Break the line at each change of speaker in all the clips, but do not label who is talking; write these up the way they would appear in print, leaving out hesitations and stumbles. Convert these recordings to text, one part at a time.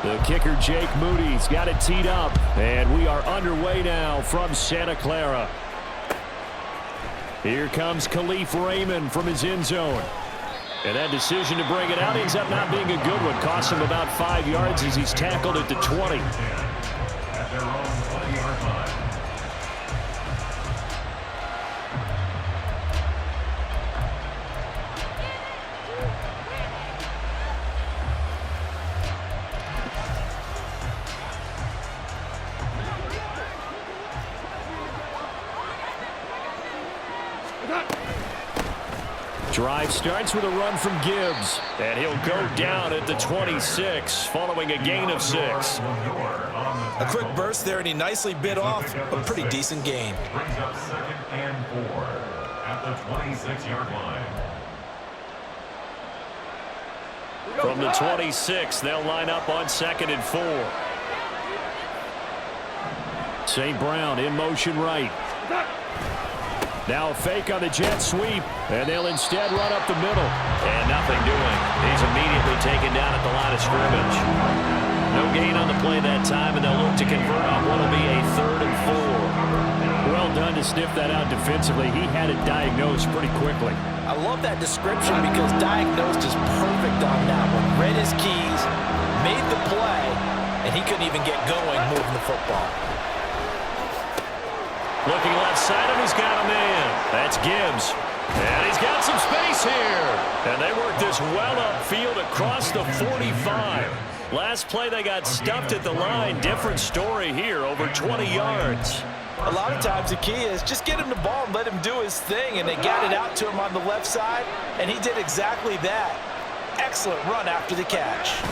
The kicker, Jake Moody's got it teed up, and we are underway now from Santa Clara. Here comes Khalif Raymond from his end zone. And that decision to bring it out ends up not being a good one. Costs him about 5 yards as he's tackled at the 20.
At their own 20-yard line.
Drive starts with a run from Gibbs, and he'll go down at the 26 following a gain of 6.
A quick burst there, and he nicely bit off a pretty decent gain.
Brings up 2nd and 4 at the 26-yard line.
From the 26, they'll line up on 2nd and 4. St. Brown in motion right. Now a fake on the jet sweep, and they'll instead run up the middle.
And nothing doing. He's immediately taken down at the line of scrimmage. No gain on the play that time, and they'll look to convert on what will be a 3rd and 4.
Well done to sniff that out defensively. He had it diagnosed pretty quickly.
I love that description because diagnosed is perfect on that one. Read his keys, made the play, and he couldn't even get going moving the football.
Looking left side of him, he's got a man. That's Gibbs. And he's got some space here. And they work this well upfield across the 45. Last play they got stuffed at the line. Different story here, over 20 yards.
A lot of times the key is just get him the ball and let him do his thing, and they got it out to him on the left side, and he did exactly that. Excellent run after the catch.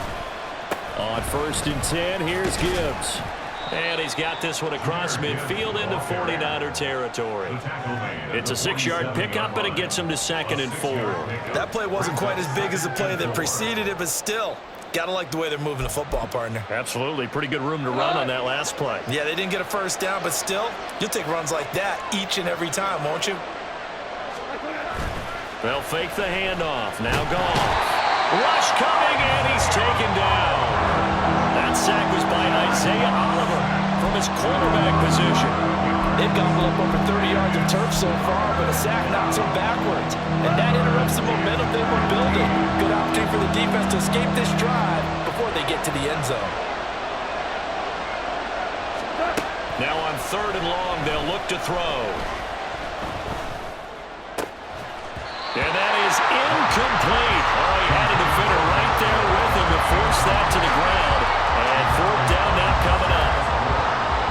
On 1st and 10, here's Gibbs.
And he's got this one across midfield into 49er territory.
It's a 6-yard pickup, and it gets him to 2nd and 4.
That play wasn't quite as big as the play that preceded it, but still, gotta like the way they're moving the football, partner.
Absolutely. Pretty good room to run on that last play.
Yeah, they didn't get a first down, but still, you'll take runs like that each and every time, won't you?
They'll fake the handoff. Now gone. Rush coming, and he's taken down. That sack was by Isaiah Oliver from his quarterback position.
They've gobbled up over 30 yards of turf so far, but a sack knocks them backwards. And that interrupts the momentum they were building. Good opportunity for the defense to escape this drive before they get to the end zone.
Now on 3rd and long, they'll look to throw. And that is incomplete. Oh, he had a defender right there with him to force that to the ground. And 4th down now coming up.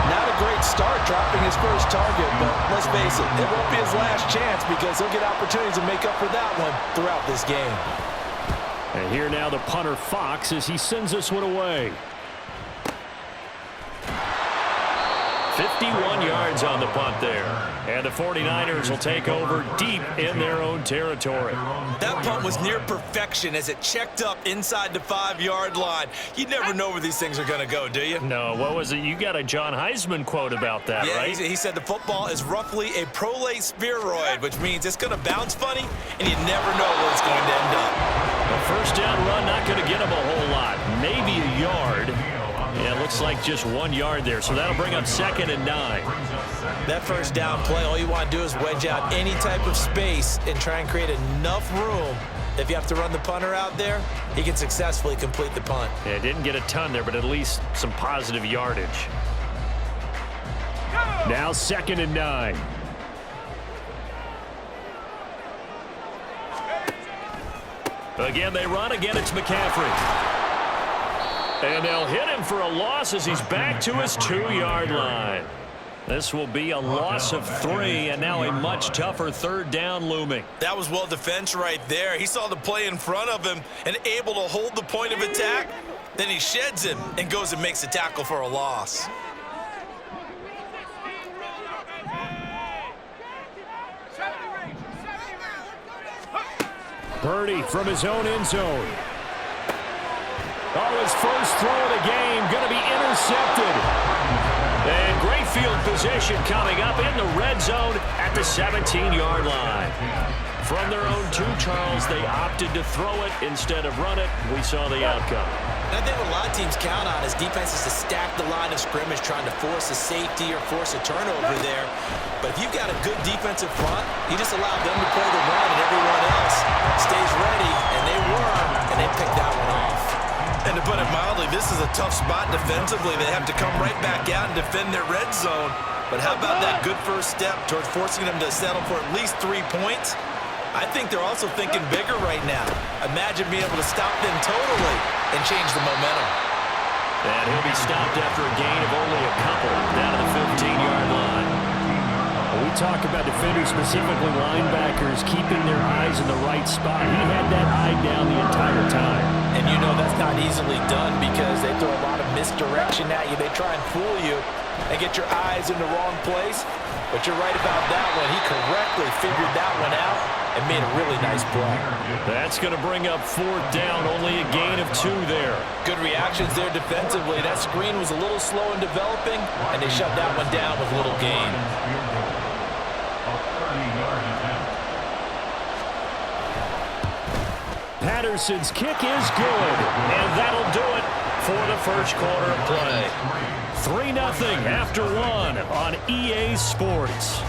Not a great start dropping his first target, but let's face it, it won't be his last chance because he'll get opportunities to make up for that one throughout this game.
And here now the punter Fox as he sends this one away. 51 yards on the punt there. And the 49ers will take over deep in their own territory.
That punt was near perfection as it checked up inside the 5-yard line. You never know where these things are going to go, do you?
No, what was it? You got a John Heisman quote about that,
yeah,
right?
He said the football is roughly a prolate spheroid, which means it's going to bounce funny, and you never know where it's going to end up.
A 1st down run, not going to get him a whole lot. Maybe a yard. Yeah, it looks like just 1 yard there, so that'll bring up 2nd and 9.
That 1st down play, all you want to do is wedge out any type of space and try and create enough room. If you have to run the punter out there, he can successfully complete the punt.
Yeah, didn't get a ton there, but at least some positive yardage. Now 2nd and 9. Again, they run. Again, it's McCaffrey. And they'll hit him for a loss as he's back to his 2-yard line. This will be a loss of 3, and now a much tougher 3rd down looming.
That was well defense right there. He saw the play in front of him and able to hold the point of attack. Then he sheds him and goes and makes a tackle for a loss.
Purdy from his own end zone. Oh, his first throw of the game going to be intercepted. And great field position coming up in the red zone at the 17-yard line. From their own 2, Charles, they opted to throw it instead of run it. We saw the outcome.
And I think what a lot of teams count on is defenses to stack the line of scrimmage, trying to force a safety or force a turnover there. But if you've got a good defensive front, you just allow them to play the run and everyone else stays ready, and they were, and they picked that one off.
And to put it mildly, this is a tough spot defensively. They have to come right back out and defend their red zone. But how about that good first step towards forcing them to settle for at least 3 points? I think they're also thinking bigger right now. Imagine being able to stop them totally and change the momentum.
And he'll be stopped after a gain of only a couple down to the 15-yard line.
We talk about defenders, specifically linebackers, keeping their eyes in the right spot. He had that eye down the entire time.
And you know that's not easily done because they throw a lot of misdirection at you. They try and fool you and get your eyes in the wrong place. But you're right about that one. He correctly figured that one out and made a really nice play.
That's going to bring up 4th down, only a gain of 2 there.
Good reactions there defensively. That screen was a little slow in developing, and they shut that one down with little gain.
Patterson's kick is good, and that'll do it for the first quarter of play. 3-0 after 1 on EA Sports.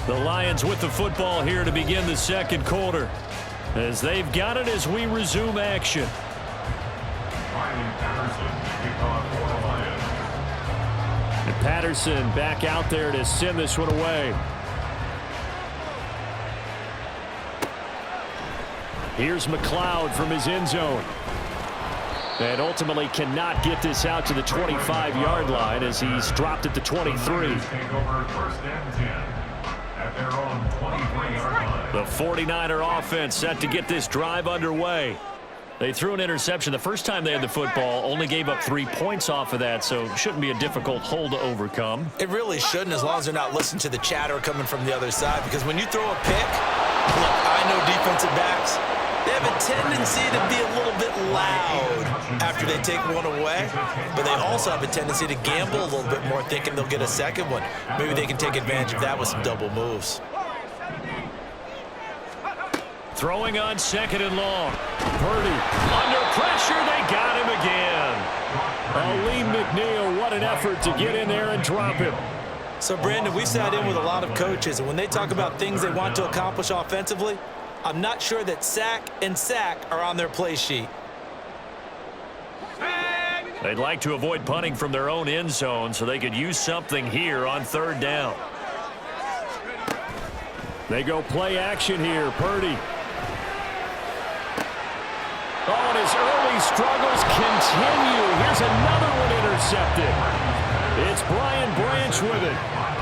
The Lions with the football here to begin the second quarter, as they've got it as we resume action. And Patterson back out there to send this one away. Here's McLeod from his end zone. And ultimately cannot get this out to the 25-yard line as he's dropped at the 23. The 49er offense set to get this drive underway. They threw an interception the first time they had the football, only gave up 3 points off of that, so it shouldn't be a difficult hole to overcome.
It really shouldn't, as long as they're not listening to the chatter coming from the other side, because when you throw a pick, look, I know defensive backs, they have a tendency to be a little bit loud after they take one away, but they also have a tendency to gamble a little bit more, thinking they'll get a second one. Maybe they can take advantage of that with some double moves.
Throwing on 2nd and long. Purdy under pressure. They got him again. Lee McNeil, what an effort to get in there and drop him.
So, Brandon, we sat in with a lot of coaches, and when they talk about things they want to accomplish offensively, I'm not sure that sack and sack are on their play sheet.
They'd like to avoid punting from their own end zone so they could use something here on 3rd down. They go play action here. Purdy. Oh, and his early struggles continue. Here's another one intercepted. It's Brian Branch with it.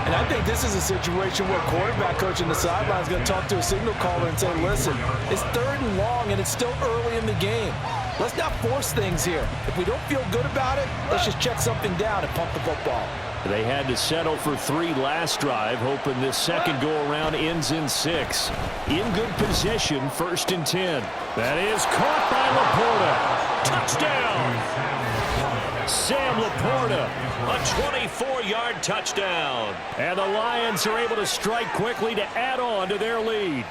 And I think this is a situation where quarterback coach in the sideline is going to talk to a signal caller and say, listen, it's 3rd and long and it's still early in the game. Let's not force things here. If we don't feel good about it, let's just check something down and pump the football.
They had to settle for 3 last drive, hoping this second go-around ends in 6. In good position, 1st and 10. That is caught by Laporta. Touchdown! Sam Laporta, a 24-yard touchdown. And the Lions are able to strike quickly to add on to their lead.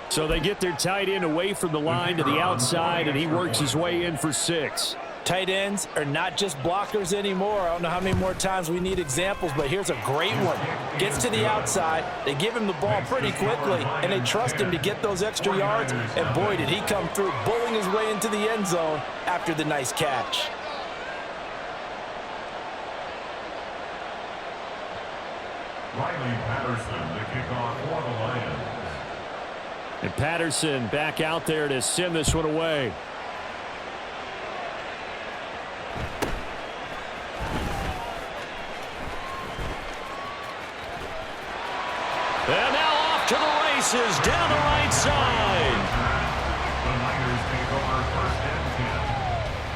So they get their tight end away from the line to the outside, and he works his way in for 6.
Tight ends are not just blockers anymore. I don't know how many more times we need examples, but here's a great one. Gets to the outside, they give him the ball pretty quickly, and they trust him to get those extra yards, and boy, did he come through, bowling his way into the end zone after the nice catch.
Riley Patterson, the kickoff for the Lions.
And Patterson back out there to send this one away. And now off to the races down the right side.
The Niners take over 1st and 10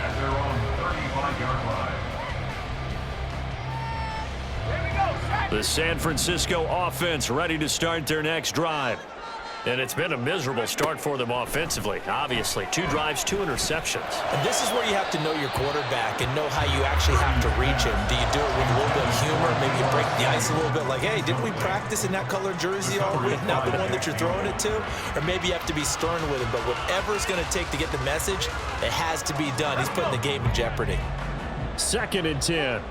at their own 35-yard line.
The San Francisco offense ready to start their next drive. And it's been a miserable start for them offensively. Obviously, 2 drives, 2 interceptions.
And this is where you have to know your quarterback and know how you actually have to reach him. Do you do it with a little bit of humor? Maybe you break the ice a little bit like, hey, didn't we practice in that color jersey all week? Not the one that you're throwing it to? Or maybe you have to be stern with him. But whatever it's going to take to get the message, it has to be done. He's putting the game in jeopardy.
2nd and 10.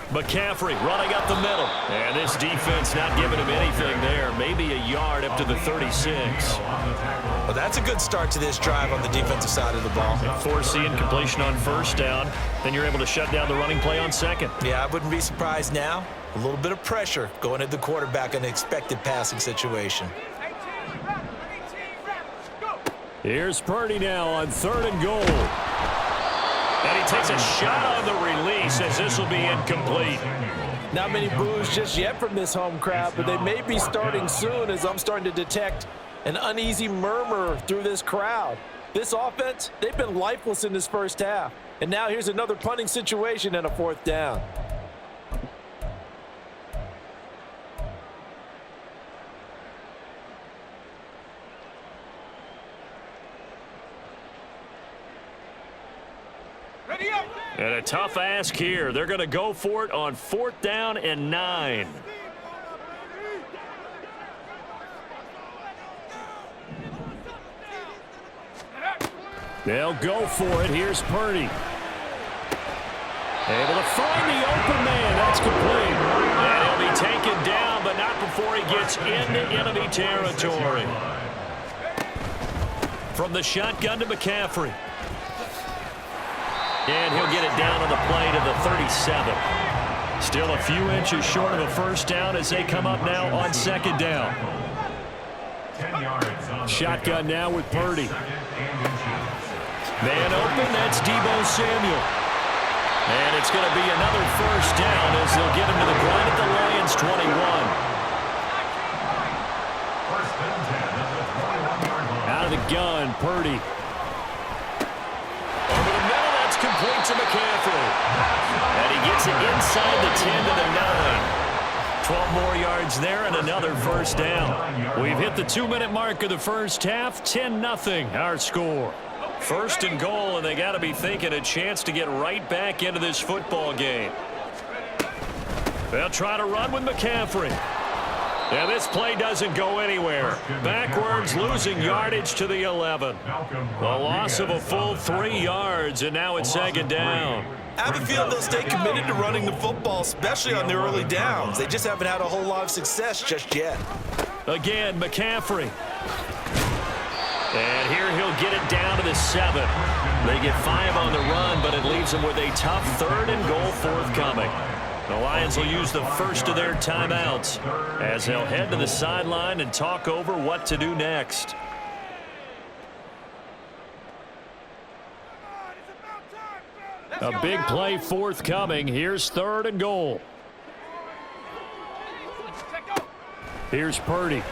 McCaffrey running up the middle. And this defense not giving him anything there. Maybe a yard up to the 36.
Well, that's a good start to this drive on the defensive side of the ball.
Forcing completion on 1st down. Then you're able to shut down the running play on 2nd.
Yeah, I wouldn't be surprised now. A little bit of pressure going at the quarterback in an expected passing situation.
Here's Purdy now on 3rd and goal. And he takes a shot on the release as this will be incomplete.
Not many boos just yet from this home crowd, but they may be starting soon as I'm starting to detect an uneasy murmur through this crowd. This offense, they've been lifeless in this first half. And now here's another punting situation and a 4th down.
And a tough ask here. They're going to go for it on 4th down and 9. They'll go for it. Here's Purdy. Able to find the open man. That's complete. And he'll be taken down, but not before he gets into enemy territory. From the shotgun to McCaffrey. And he'll get it down on the play to the 37. Still a few inches short of a 1st down as they come up now on 2nd down.
10 yards.
Shotgun now with Purdy. Man open, that's Deebo Samuel. And it's going to be another 1st down as they'll get him to the ground at the Lions' 21.
1st and 10 at the 21-yard line.
Out of the gun, Purdy. Over the middle, that's complete to McCaffrey. And he gets it inside the 10 to the 9. 12 more yards there and another 1st down. We've hit the 2-minute mark of the first half. 10-0 our score. 1st and goal, and they got to be thinking a chance to get right back into this football game. They'll try to run with McCaffrey. And this play doesn't go anywhere. Backwards, losing yardage to the 11. A loss of a full 3 yards, and now it's 2nd down.
I have a feeling they'll stay committed to running the football, especially on the early downs. They just haven't had a whole lot of success just yet.
Again, McCaffrey. And here he'll get it down to the 7. They get 5 on the run, but it leaves them with a tough 3rd and goal forthcoming. The Lions will use the first of their timeouts as they'll head to the sideline and talk over what to do next. A big play forthcoming. Here's 3rd and goal. Here's Purdy.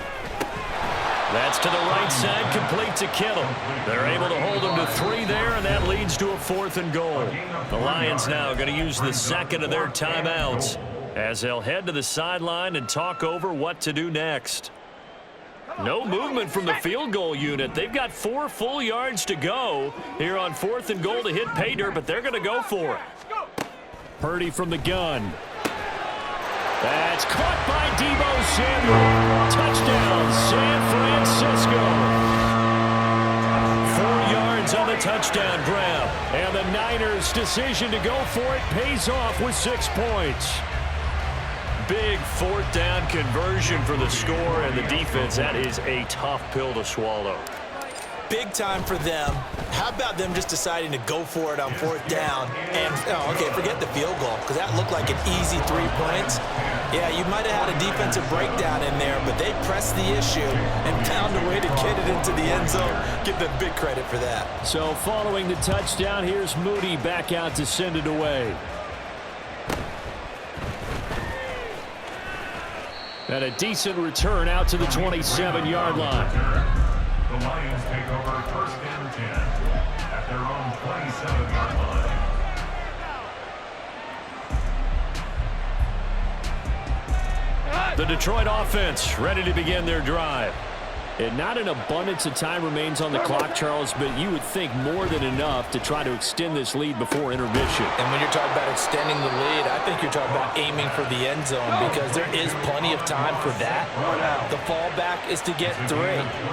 That's to the right side, complete to Kittle. They're able to hold him to 3 there, and that leads to a 4th and goal. The Lions now going to use the 2nd of their timeouts as they'll head to the sideline and talk over what to do next. No movement from the field goal unit. They've got 4 full yards to go here on 4th and goal to hit pay dirt, but they're going to go for it. Purdy from the gun. That's caught by Deebo Samuel. Touchdown, San Francisco. 4 yards on the touchdown grab. And the Niners' decision to go for it pays off with 6 points. Big 4th down conversion for the score, and the defense, that is a tough pill to swallow.
Big time for them. How about them just deciding to go for it on 4th down? And, okay, forget the field goal, because that looked like an easy 3 points. Yeah, you might have had a defensive breakdown in there, but they pressed the issue and found a way to get it into the end zone. Give them big credit for that.
So following the touchdown, here's Moody back out to send it away. And a decent return out to the 27-yard line.
The Lions take over 1st and 10 at their own 27-yard line.
The Detroit offense ready to begin their drive.
And not an abundance of time remains on the clock, Charles, but you would think more than enough to try to extend this lead before intermission.
And when you're talking about extending the lead, I think you're talking about aiming for the end zone because there is plenty of time for that. The fallback is to get 3.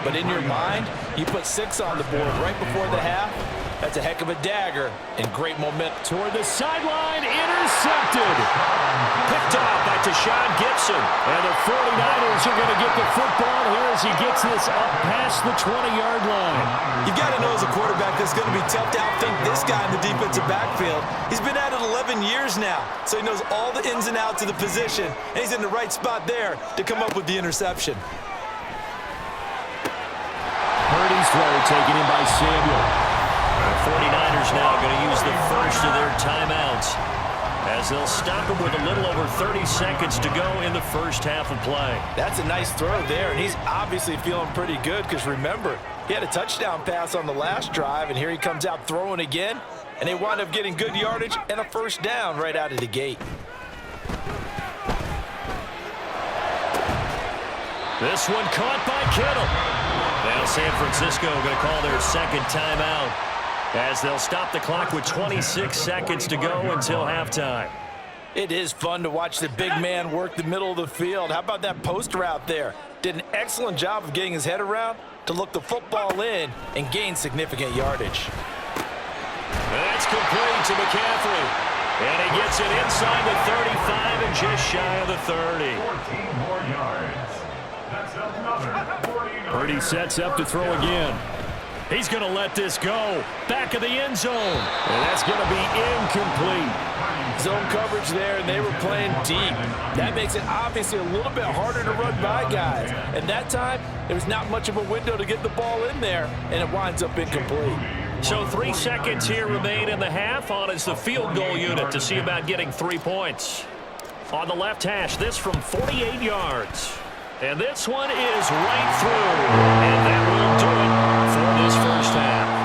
But in your mind, you put 6 on the board right before the half. That's a heck of a dagger and great momentum.
Toward the sideline, intercepted. Picked off by Tashawn Gibson. And the 49ers are going to get the football here as he gets this up past the 20-yard line.
You got to know as a quarterback that's going to be tough to outthink this guy in the defensive backfield. He's been at it 11 years now, so he knows all the ins and outs of the position, and he's in the right spot there to come up with the interception.
Purdy's throw taken in by Samuel. The 49ers now going to use the first of their timeouts as they'll stop him with a little over 30 seconds to go in the first half of play.
That's a nice throw there, and he's obviously feeling pretty good because remember, he had a touchdown pass on the last drive, and here he comes out throwing again, and they wind up getting good yardage and a first down right out of the gate.
This one caught by Kittle. Now San Francisco going to call their second timeout as they'll stop the clock with 26 seconds to go until halftime.
It is fun to watch the big man work the middle of the field. How about that post route there? Did an excellent job of getting his head around to look the football in and gain significant yardage.
That's complete to McCaffrey. And he gets it inside the 35 and just shy of the 30.
14 more yards. That's another 49.
Purdy sets up to throw again. He's going to let this go. Back of the end zone. And that's going to be incomplete.
Zone coverage there, and they were playing deep. That makes it obviously a little bit harder to run by guys. And that time, there was not much of a window to get the ball in there, and it winds up incomplete.
So 3 seconds here remain in the half. On is the field goal unit to see about getting 3 points. On the left hash, this from 48 yards. And this one is right through. And that will do it for this first half.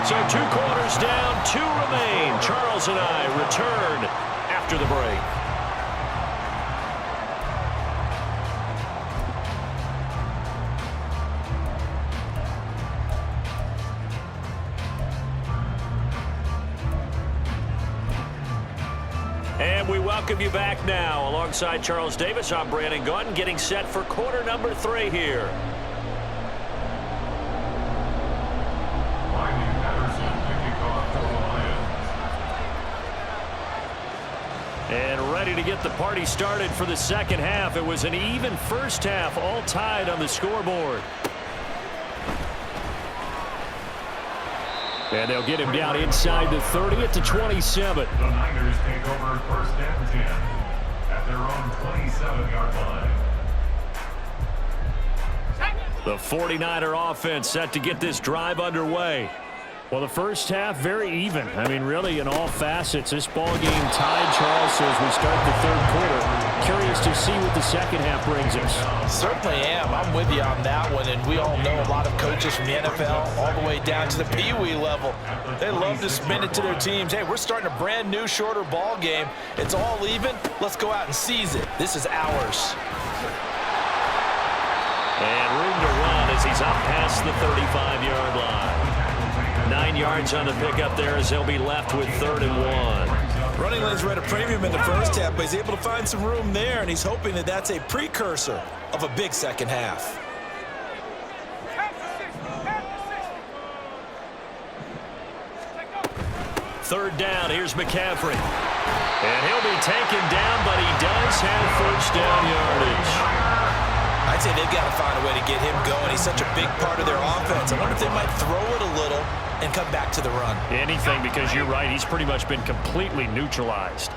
So 2 quarters down, 2 remain. Charles and I return after the break. And we welcome you back now. Alongside Charles Davis, I'm Brandon Gunn, getting set for quarter number 3 here. And ready to get the party started for the second half. It was an even first half, all tied on the scoreboard. And they'll get him down inside the 30 at the 27.
The Niners take over first and 10 at their own 27-yard line.
The 49er offense set to get this drive underway. Well, the first half, very even. I mean, really, in all facets, this ball game tied, Charles, so as we start the third quarter. Curious to see what the second half brings us.
Certainly am. I'm with you on that one, and we all know a lot of coaches from the NFL all the way down to the Pee-wee level. They love to spin it to their teams. Hey, we're starting a brand new, shorter ball game. It's all even. Let's go out and seize it. This is ours.
And room to run as he's up past the 35-yard line. 9 yards on the pickup there as they'll be left with 3rd and 1.
Running lanes were at a premium in the first half, but he's able to find some room there, and he's hoping that that's a precursor of a big second half.
Third down, here's McCaffrey. And he'll be taken down, but he does have first down yardage.
I'd say they've got to find a way to get him going. He's such a big part of their offense. I wonder if they might throw it a little and come back to the run.
Anything, because you're right, he's pretty much been completely neutralized.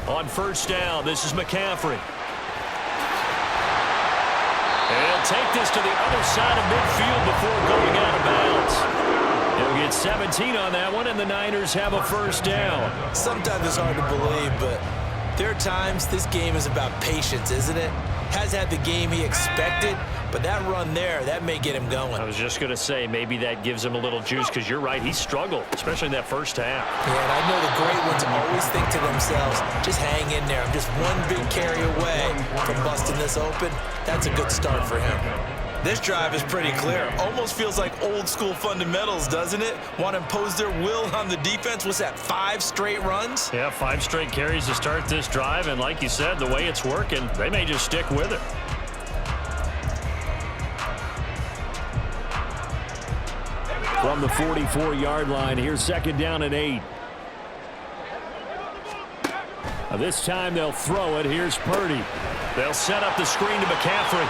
On first down, this is McCaffrey. And he'll take this to the other side of midfield before going out of bounds. He'll get 17 on that one, and the Niners have a first down.
Sometimes it's hard to believe, but there are times this game is about patience, isn't it? Has had the game he expected, but that run there, that may get him going.
I was just going to say, maybe that gives him a little juice, because you're right, he struggled, especially in that first half.
Yeah, and I know the great ones always think to themselves, just hang in there. I'm just one big carry away from busting this open. That's a good start for him. This drive is pretty clear. Almost feels like old school fundamentals, doesn't it? Want to impose their will on the defense. What's that, 5 straight runs?
Yeah, 5 straight carries to start this drive. And like you said, the way it's working, they may just stick with it.
From the 44-yard line, here's 2nd down and 8. This time they'll throw it. Here's Purdy.
They'll set up the screen to McCaffrey.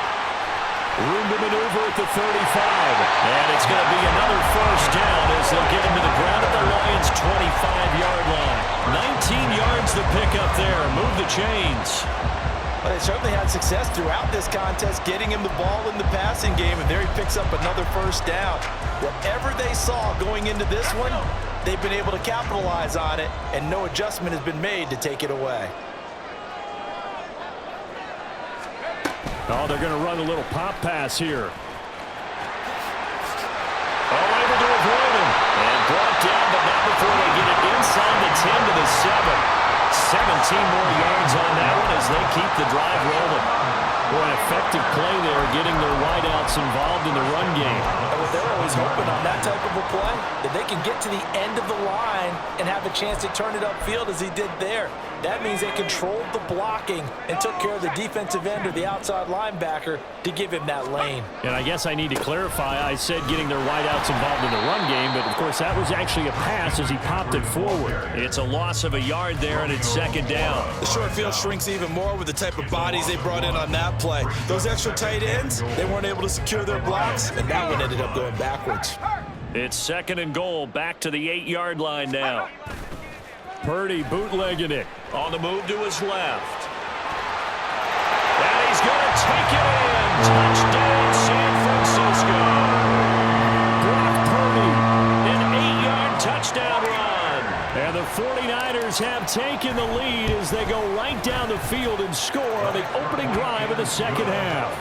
Room to maneuver at the 35. And it's going to be another first down as they'll get him to the ground at the Lions' 25-yard line. 19 yards to pick up there. Move the chains.
Well, they certainly had success throughout this contest, getting him the ball in the passing game, and there he picks up another first down. Whatever they saw going into this one, they've been able to capitalize on it, and no adjustment has been made to take it away.
Oh, they're going to run a little pop pass here.
All able to avoid him. And brought down, but not before they get it inside the 10 to the 7. 17 more yards on that one as they keep the drive rolling. Boy, an effective play there, getting their wideouts involved in the run game.
And what they're always hoping on that type of a play, that they can get to the end of the line and have a chance to turn it upfield as he did there. That means they controlled the blocking and took care of the defensive end or the outside linebacker to give him that lane.
And I guess I need to clarify, I said getting their wideouts involved in the run game, but of course that was actually a pass as he popped it forward.
It's a loss of a yard there, and it's 2nd down.
The short field shrinks even more with the type of bodies they brought in on that play. Those extra tight ends, they weren't able to secure their blocks, and that one ended up going backwards.
It's 2nd and goal, back to the 8-yard line now.
Purdy bootlegging it.
On the move to his left. And he's going to take it in. Touchdown, San Francisco.
Brock Purdy.
An 8-yard touchdown run.
And the 49ers have taken the lead as they go right down the field and score on the opening drive of the 2nd half.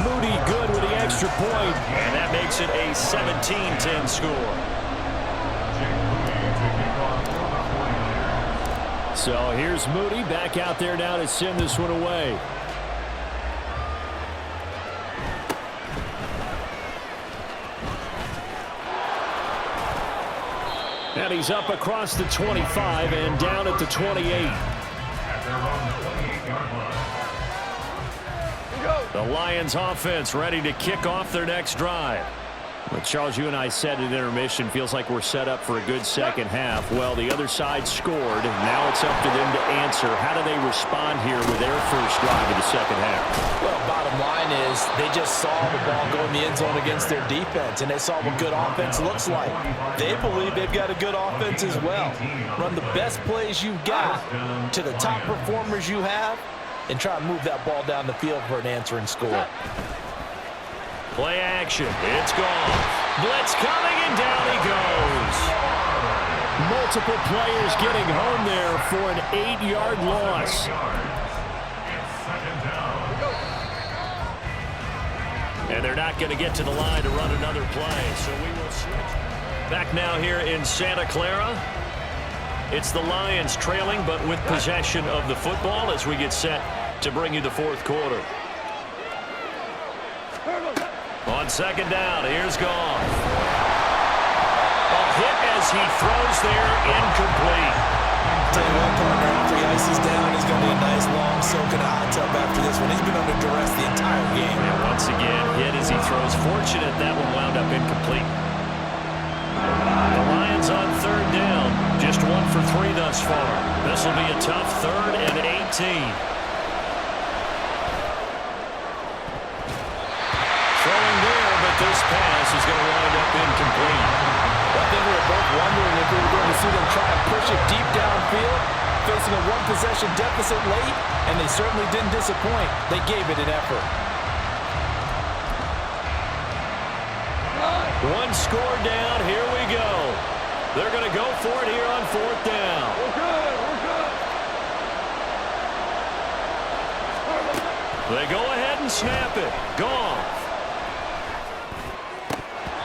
Moody good with the extra point.
And that makes it a 17-10 score.
So here's Moody back out there now to send this one away. And he's up across the 25 and down at the 28.
The Lions offense ready to kick off their next drive.
Well, Charles, you and I said at intermission, feels like we're set up for a good 2nd half. Well, the other side scored. Now it's up to them to answer. How do they respond here with their first drive of the 2nd half?
Well, bottom line is they just saw the ball go in the end zone against their defense, and they saw what good offense looks like. They believe they've got a good offense as well. Run the best plays you've got to the top performers you have, and try to move that ball down the field for an answering score.
Play action. It's gone. Blitz coming, and down he goes.
Multiple players getting home there for an 8-yard loss.
And they're not going to get to the line to run another play, so we will switch. Back now here in Santa Clara. It's the Lions trailing, but with possession of the football as we get set to bring you the 4th quarter. On 2nd down, here's Goff. A hit as he throws there, incomplete.
Tell you what, partner, after he ices down, he's going to need a nice long soak in a hot tub after this one. He's been under duress the entire game.
And once again, hit as he throws. Fortunate that one wound up incomplete. The Lions on 3rd down. Just 1 for 3 thus far. This will be a tough 3rd and 18. This pass is going to wind up incomplete.
I think we were both wondering if we were going to see them try and push it deep downfield, facing a 1-possession deficit late, and they certainly didn't disappoint. They gave it an effort.
1 score down. Here we go. They're going to go for it here on 4th down.
We're good.
They go ahead and snap it. Gone.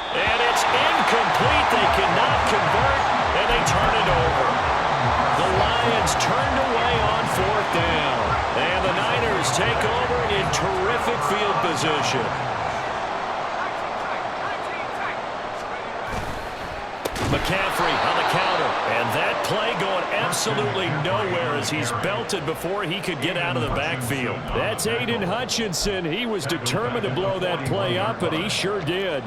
And it's incomplete. They cannot convert, and they turn it over. it's turned away on 4th down. And the Niners take over in terrific field position. McCaffrey on the counter. And that play going absolutely nowhere as he's belted before he could get out of the backfield.
That's Aiden Hutchinson. He was determined to blow that play up, and he sure did.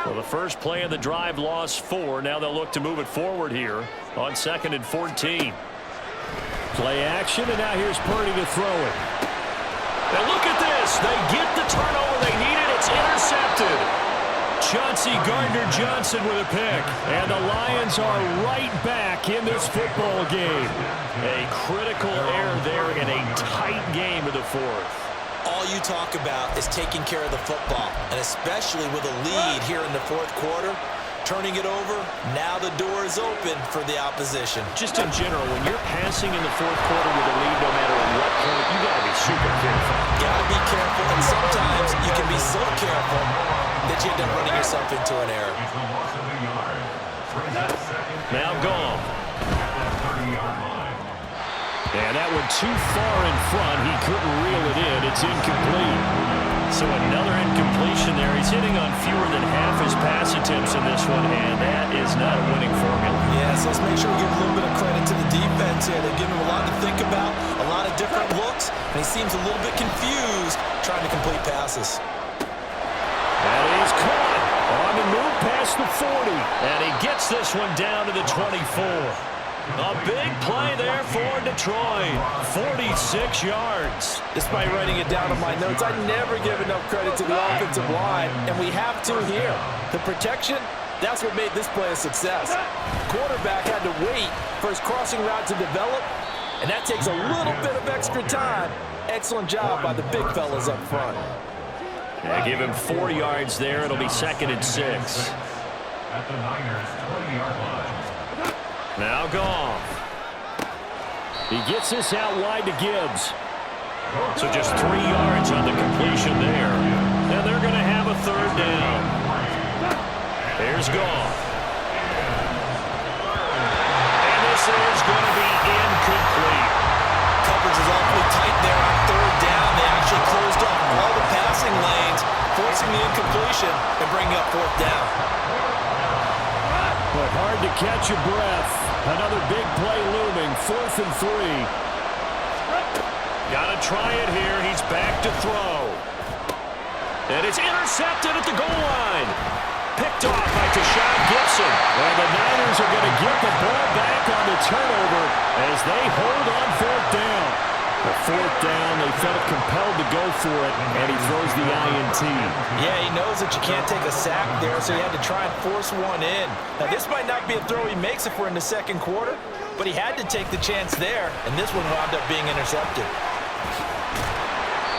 Well, the first play of the drive lost 4. Now they'll look to move it forward here on 2nd and 14.
Play action, and now here's Purdy to throw it.
Now look at this. They get the turnover they needed. It's intercepted. Chauncey Gardner-Johnson with a pick. And the Lions are right back in this football game. A critical error there in a tight game of the 4th.
All you talk about is taking care of the football, and especially with a lead here in the 4th quarter. Turning it over, now the door is open for the opposition.
Just in general, when you're passing in the 4th quarter with a lead, no matter at what point, you got to be super careful.
Got to be careful, and sometimes you can be so careful that you end up running yourself into an error.
Now gone.
And that one too far in front. He couldn't reel it in. It's incomplete.
So another incompletion there. He's hitting on fewer than half his pass attempts in this one, and that is not a winning formula.
Yeah, so let's make sure we give a little bit of credit to the defense here. They're giving him a lot to think about, a lot of different looks, and he seems a little bit confused trying to complete passes.
And he's caught on the move past the 40. And he gets this one down to the 24. A big play there for Detroit. 46 yards.
Despite writing it down on my notes, I never give enough credit to the offensive line, and we have to here. The protection, that's what made this play a success. Quarterback had to wait for his crossing route to develop, and that takes a little bit of extra time. Excellent job by the big fellas up front.
They give him 4 yards there. It'll be 2nd and 6.
At the Niners' 20-yard line.
Now Goff.
He gets this out wide to Gibbs.
So just 3 yards on the completion there. And they're going to have a 3rd down. Here's Goff. And this is going to be incomplete.
Coverage is awfully tight there on 3rd down. They actually closed off all the passing lanes, forcing the incompletion and bringing up 4th down.
But hard to catch your breath. Another big play looming. 4th and 3.
Got to try it here. He's back to throw. And it's intercepted at the goal line. Picked off by Tashawn Gibson.
And the Niners are going to get the ball back on the turnover as they hold on 4th down. The 4th down, they felt compelled to go for it, and he throws the INT.
Yeah, he knows that you can't take a sack there, so he had to try and force one in. Now, this might not be a throw he makes if we're in the 2nd quarter, but he had to take the chance there, and this one wound up being intercepted.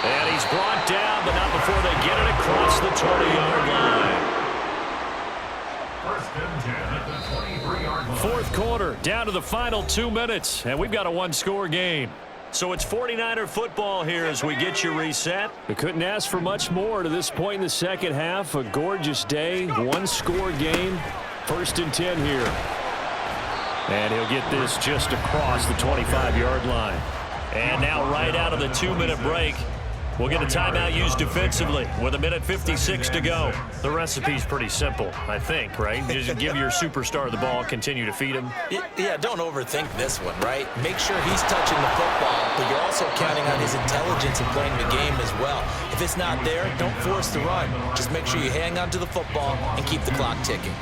And he's brought down, but not before they get it across the 20-yard line.
1st and 10 at the 23-yard line.
4th quarter, down to the final 2 minutes, and we've got a one-score game. So it's 49er football here as we get you reset.
We couldn't ask for much more to this point in the 2nd half. A gorgeous day, one-score game. 1st and 10 here. And he'll get this just across the 25-yard line.
And now right out of the 2-minute break, we'll get a timeout used defensively with 1:56 to go. The recipe's pretty simple, I think, right? Just give your superstar the ball, continue to feed him.
Yeah, don't overthink this one, right? Make sure he's touching the football, but you're also counting on his intelligence in playing the game as well. If it's not there, don't force the run. Just make sure you hang on to the football and keep the clock ticking.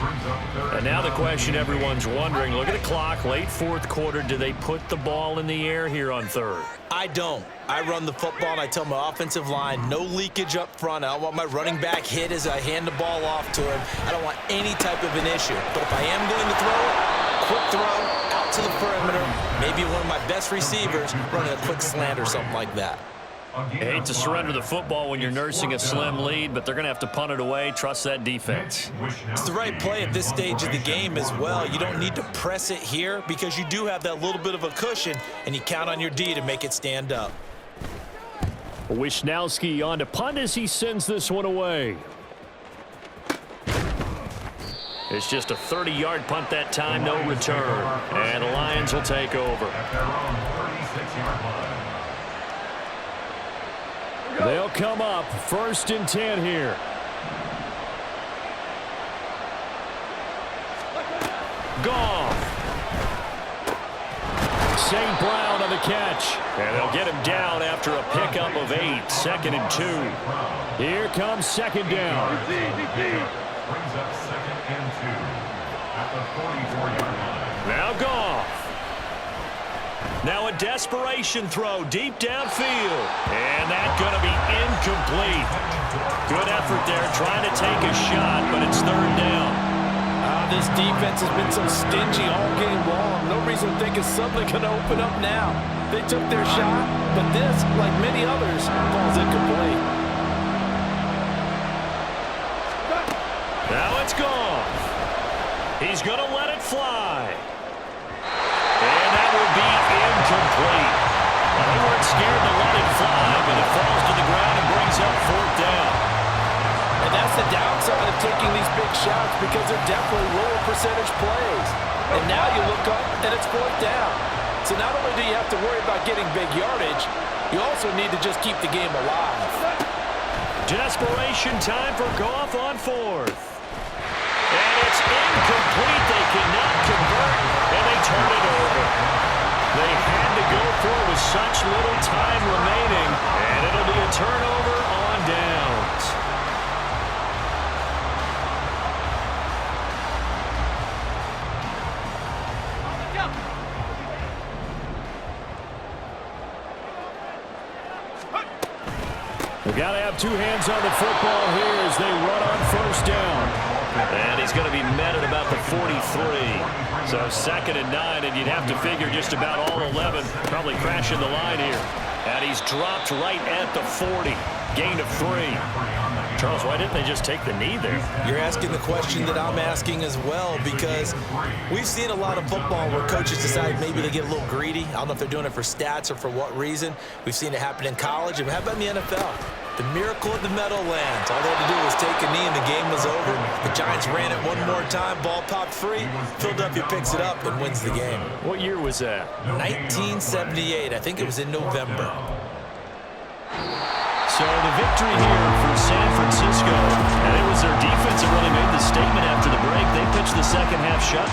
And now the question everyone's wondering, look at the clock, late 4th quarter, do they put the ball in the air here on 3rd?
I don't. I run the football, and I tell my offensive line, no leakage up front. I don't want my running back hit as I hand the ball off to him. I don't want any type of an issue. But if I am going to throw it, quick throw, out to the perimeter, maybe one of my best receivers running a quick slant or something like that.
I hate to surrender the football when you're nursing a slim lead, but they're going to have to punt it away. Trust that defense.
It's the right play at this stage of the game as well. You don't need to press it here because you do have that little bit of a cushion, and you count on your D to make it stand up.
Wisnowski on to punt as he sends this one away.
It's just a 30-yard punt that time, no return. And the Lions will take over.
At their own 36-yard line.
They'll come up 1st and 10 here. Goff. St. Brown on the catch.
And they'll get him down after a pickup of 8. 2nd and 2.
Here comes 2nd down.
Brings up 2nd and 2 at the 44-yard line.
Now Goff. Now a desperation throw deep downfield. And that's going to be incomplete. Good effort there trying to take a shot, but it's 3rd down.
This defense has been so stingy all game long. No reason to think it's suddenly going to open up now. They took their shot, but this, like many others, falls incomplete.
Now it's gone. He's going to let it fly. And that would be incomplete. Well, they weren't scared to let it fly, but it falls to the ground and brings up 4th down.
And that's the downside of taking these big shots because they're definitely lower percentage plays. And now you look up and it's 4th down. So not only do you have to worry about getting big yardage, you also need to just keep the game alive.
Desperation time for Goff on 4th. And it's incomplete. They cannot convert, and they turn it over. They had to go for it with such little time remaining, and it'll be a turnover on downs.
They've got to have 2 hands on the football here as they run on 1st down.
And he's going to be met at about the 43. So 2nd and 9, and you'd have to figure just about all 11 probably crashing the line here. And he's dropped right at the 40. Gain of 3. Charles, why didn't they just take the knee there?
You're asking the question that I'm asking as well, because we've seen a lot of football where coaches decide maybe they get a little greedy. I don't know if they're doing it for stats or for what reason. We've seen it happen in college. And how about in the NFL? The miracle of the Meadowlands. All they had to do was take a knee and the game was over. The Giants ran it one more time. Ball popped free. Philadelphia picks it up and wins the game.
What year was that?
1978. I think it was in November.
So the victory here for San Francisco. And it was their defense that really made the statement after the break. They pitched the second half shut.